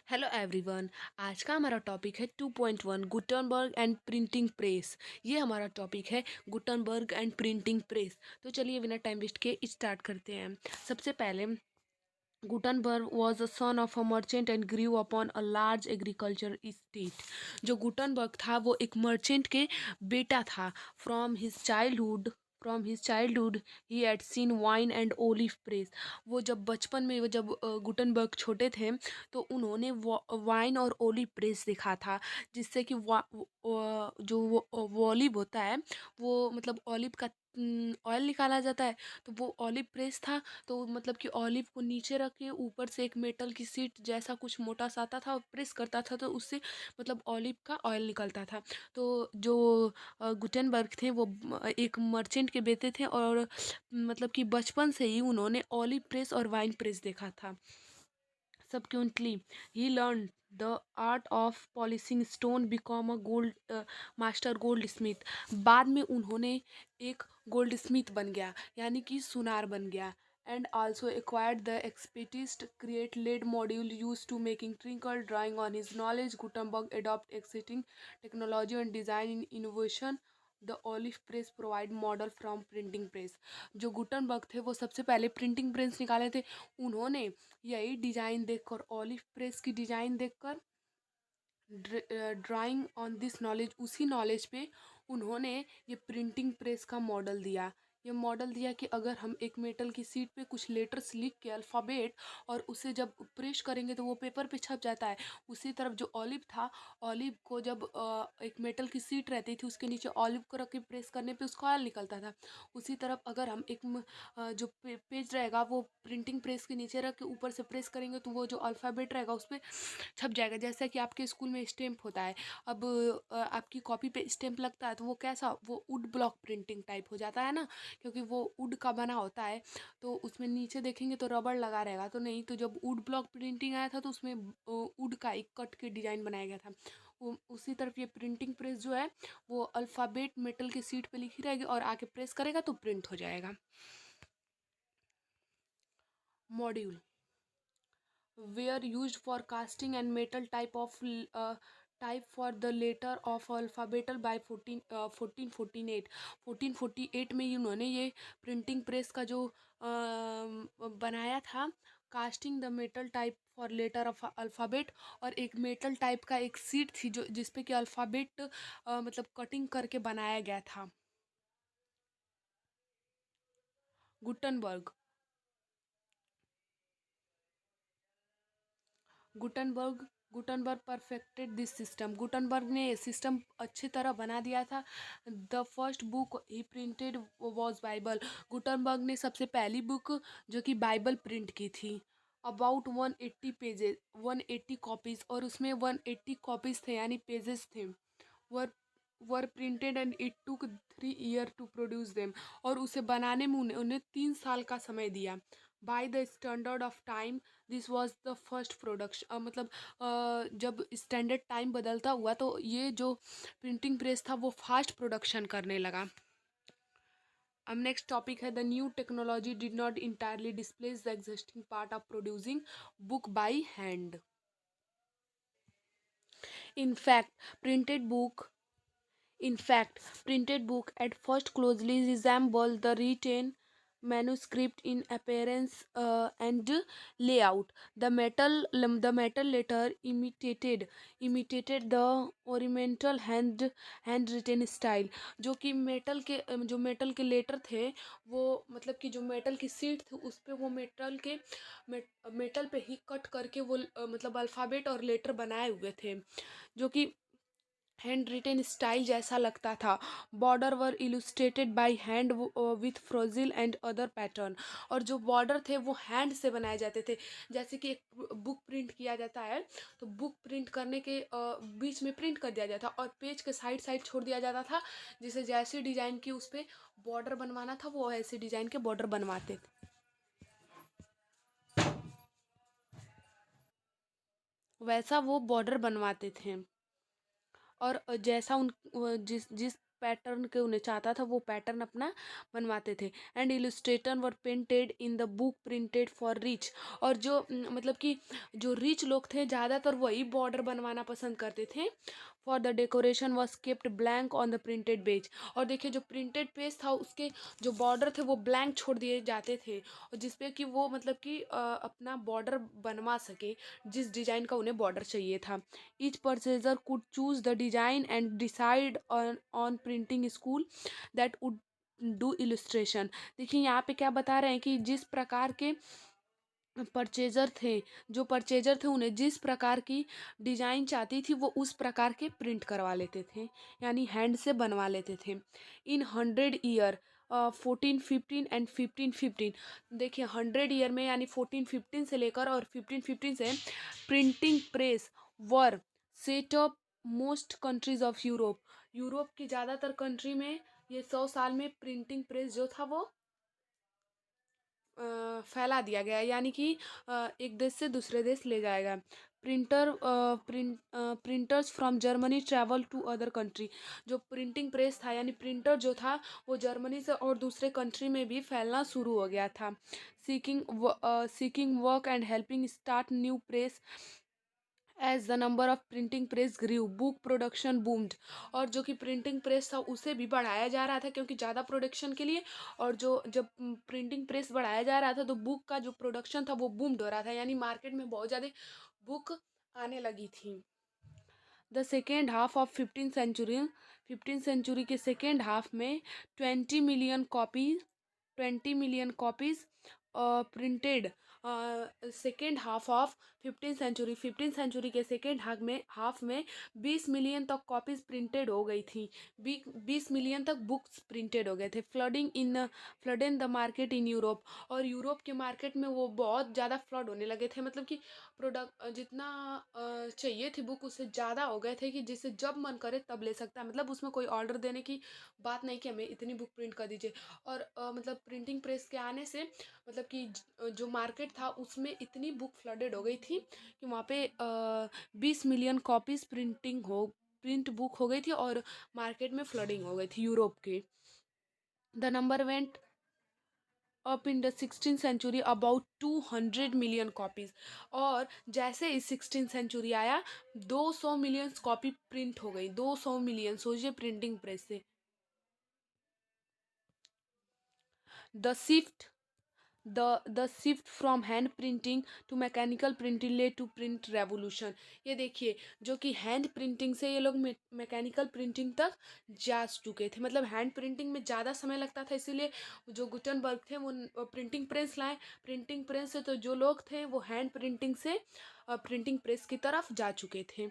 Hello everyone. आज का हमारा टॉपिक है 2.1 गुटनबर्ग एंड प्रिंटिंग प्रेस। ये हमारा टॉपिक है गुटनबर्ग एंड प्रिंटिंग प्रेस। तो चलिए बिना टाइम वेस्ट किए स्टार्ट करते हैं। सबसे पहले Gutenberg was a son of a merchant and grew upon a large agriculture estate. जो गुटनबर्ग था वो एक मर्चेंट के बेटा था। From his childhood he had seen wine and olive press. वो जब गुटनबर्ग छोटे थे तो उन्होंने वाइन और ओलिव प्रेस देखा था। जिससे कि जो वो ऑलिव होता है वो मतलब ऑलिव का ऑयल निकाला जाता है। तो वो ऑलिव प्रेस था। तो मतलब कि ऑलिव को नीचे रख के ऊपर से एक मेटल की सीट जैसा कुछ मोटा सा आता था और प्रेस करता था तो उससे मतलब ऑलिव का ऑयल निकलता था। तो जो गुटेनबर्ग थे वो एक मर्चेंट के बेटे थे और मतलब कि बचपन से ही उन्होंने ऑलिव प्रेस और वाइन प्रेस देखा था। Subsequently, he learned the art of polishing stone, become a gold master goldsmith. बाद में उन्होंने एक गोल्ड स्मिथ बन गया यानी कि सुनार बन गया। And also acquired the expertise to create lead module used to making twinkle drawing on his knowledge. Gutenberg adopt exciting technology and design in innovation. The olive press provide model from printing press. जो Gutenberg थे वो सबसे पहले printing press निकाले थे। उन्होंने यही design देखकर ऑलिव प्रेस की डिजाइन देखकर ड्राइंग ऑन दिस नॉलेज उसी नॉलेज पे उन्होंने ये प्रिंटिंग प्रेस का मॉडल दिया। ये मॉडल दिया कि अगर हम एक मेटल की सीट पे कुछ लेटर्स लिख के अल्फ़ाबेट और उसे जब प्रेस करेंगे तो वो पेपर पे छप जाता है। उसी तरफ जो ऑलिव था, ऑलिव को जब एक मेटल की सीट रहती थी उसके नीचे ऑलिव को रख के प्रेस करने पे उसका ऑयल निकलता था। उसी तरफ अगर हम जो पेज रहेगा वो प्रिंटिंग प्रेस के नीचे रख के ऊपर से प्रेस करेंगे तो वो जो अल्फ़ाबेट रहेगा उस पर छप जाएगा। जैसा कि आपके स्कूल में स्टैम्प होता है। अब आपकी कॉपी पे स्टैम्प लगता है तो वो कैसा वो वुड ब्लॉक प्रिंटिंग टाइप हो जाता है ना, क्योंकि वो वुड का बना होता है। तो उसमें नीचे देखेंगे तो रबड़ लगा रहेगा तो नहीं। तो जब वुड ब्लॉक प्रिंटिंग आया था तो उसमें वुड का एक कट के डिजाइन बनाया गया था। उसी तरफ ये प्रिंटिंग प्रेस जो है वो अल्फ़ाबेट मेटल की सीट पे लिखी रहेगी और आके प्रेस करेगा तो प्रिंट हो जाएगा। Module were used for casting and metal type for the letter of alphabet by 1448। 1448 में ही उन्होंने ये प्रिंटिंग प्रेस का जो बनाया था। Casting the metal type for letter of alphabet और एक मेटल टाइप का एक सीट थी जो जिसपे कि अल्फ़ाबेट मतलब कटिंग करके बनाया गया था। Gutenberg Gutenberg Gutenberg perfected this system. Gutenberg ने ये सिस्टम अच्छी तरह बना दिया था। The first book he printed was Bible. Gutenberg ने सबसे पहली बुक जो कि बाइबल प्रिंट की थी। अबाउट 180 पेजेस 180 कॉपीज और उसमें 180 कॉपीज थे यानी पेजेस थे। Were were printed and it took 3 year to produce them. और उसे बनाने में उन्हें 3 साल का समय दिया। By the standard of time this was the first production. मतलब जब स्टैंडर्ड टाइम बदलता हुआ तो ये जो प्रिंटिंग प्रेस था वो फास्ट प्रोडक्शन करने लगा। अब नेक्स्ट टॉपिक है the new technology did not entirely displace the existing part of producing book by hand. In fact printed book In fact, printed book at first closely resemble the written manuscript in appearance and layout. The metal letter imitated the oriental handwritten style। जो कि metal के letter थे वो मतलब कि जो metal की seat थी उस पे वो मेटल पे ही कट करके वो मतलब अल्फ़ाबेट और लेटर बनाए हुए थे जो कि हैंड रिटेन स्टाइल जैसा लगता था। Border were illustrated by hand with फ्रोजिल एंड अदर पैटर्न। और जो बॉर्डर थे वो हैंड से बनाए जाते थे। जैसे कि एक बुक प्रिंट किया जाता है तो बुक प्रिंट करने के बीच में प्रिंट कर दिया जाता और पेज के साइड साइड छोड़ दिया जाता था। जिसे जैसे डिजाइन की उस पर बॉर्डर बनवाना था वो ऐसे डिजाइन के बॉर्डर बनवाते थे। वैसा वो बॉर्डर बनवाते थे। और जैसा उन जिस जिस पैटर्न के उन्हें चाहता था वो पैटर्न अपना बनवाते थे। And Illustrator were painted in the book printed for rich. और जो मतलब कि जो रिच लोग थे ज़्यादातर वही बॉर्डर बनवाना पसंद करते थे। For the decoration was kept blank on the printed page. और देखिए जो प्रिंटेड पेज था उसके जो बॉर्डर थे वो ब्लैंक छोड़ दिए जाते थे, और जिसपे कि वो मतलब कि अपना बॉर्डर बनवा सके जिस डिज़ाइन का उन्हें बॉर्डर चाहिए था। Each purchaser could choose the design and decide on printing school that would do illustration. देखिए यहाँ पे क्या बता रहे हैं कि जिस प्रकार के परचेजर थे, जो परचेजर थे उन्हें जिस प्रकार की डिजाइन चाहती थी वो उस प्रकार के प्रिंट करवा लेते थे, यानी हैंड से बनवा लेते थे। इन 100 ईयर 1415 एंड 1515, देखिए 100 ईयर में यानी 1415 से लेकर और 1515 से printing press were set up most countries of Europe. Europe की ज़्यादातर कंट्री में ये 100 साल में प्रिंटिंग प्रेस जो था वो फैला दिया गया है, यानी कि एक देश से दूसरे देश ले जाएगा। Printers from Germany travel to other country. जो प्रिंटिंग प्रेस था यानी प्रिंटर जो था वो जर्मनी से और दूसरे कंट्री में भी फैलना शुरू हो गया था। Seeking work and helping start new press as the number of printing press grew book production boomed. और जो कि प्रिंटिंग प्रेस था उसे भी बढ़ाया जा रहा था क्योंकि ज़्यादा प्रोडक्शन के लिए। और जो जब प्रिंटिंग प्रेस बढ़ाया जा रहा था तो बुक का जो प्रोडक्शन था वो बूम्ड हो रहा था, यानी मार्केट में बहुत ज़्यादा बुक आने लगी थी। The second half of 15th century के सेकेंड हाफ में 20 million copies printed. Second half of 15th century, 15th century के सेकेंड हाफ में 20 मिलियन तक कॉपीज प्रिंटेड हो गई थी। 20 मिलियन तक बुक्स प्रिंटेड हो गए थे। Flood in the market in Europe. और यूरोप के मार्केट में वो बहुत ज़्यादा फ्लड होने लगे थे, मतलब कि प्रोडक्ट जितना चाहिए थी बुक उससे ज़्यादा हो गए थे कि जिसे जब मन करे तब ले सकता है। मतलब उसमें कोई ऑर्डर देने की बात नहीं कि हमें इतनी बुक प्रिंट कर दीजिए। और मतलब प्रिंटिंग प्रेस के आने से मतलब कि जो मार्केट था उसमें इतनी बुक फ्लडेड हो गई थी कि वहाँ पे 20 मिलियन कॉपीज प्रिंट बुक हो गई थी और मार्केट में फ्लडिंग हो गई थी यूरोप के। The number went up in the 16th century about 200 million copies. और जैसे इस 16th सेंचुरी आया 200 मिलियन कॉपी प्रिंट हो गई। 200 मिलियन, सोचिए प्रिंटिंग प्रेस से। The shift the shift from hand printing to mechanical printing lead to print revolution. ये देखिए जो कि हैंड प्रिंटिंग से ये लोग मैकेनिकल प्रिंटिंग तक जा चुके थे। मतलब हैंड प्रिंटिंग में ज़्यादा समय लगता था, इसीलिए जो गुटनबर्ग थे वो प्रिंटिंग प्रेस लाए। प्रिंटिंग प्रेस से तो जो लोग थे वो हैंड प्रिंटिंग से प्रिंटिंग प्रेस की तरफ जा चुके थे।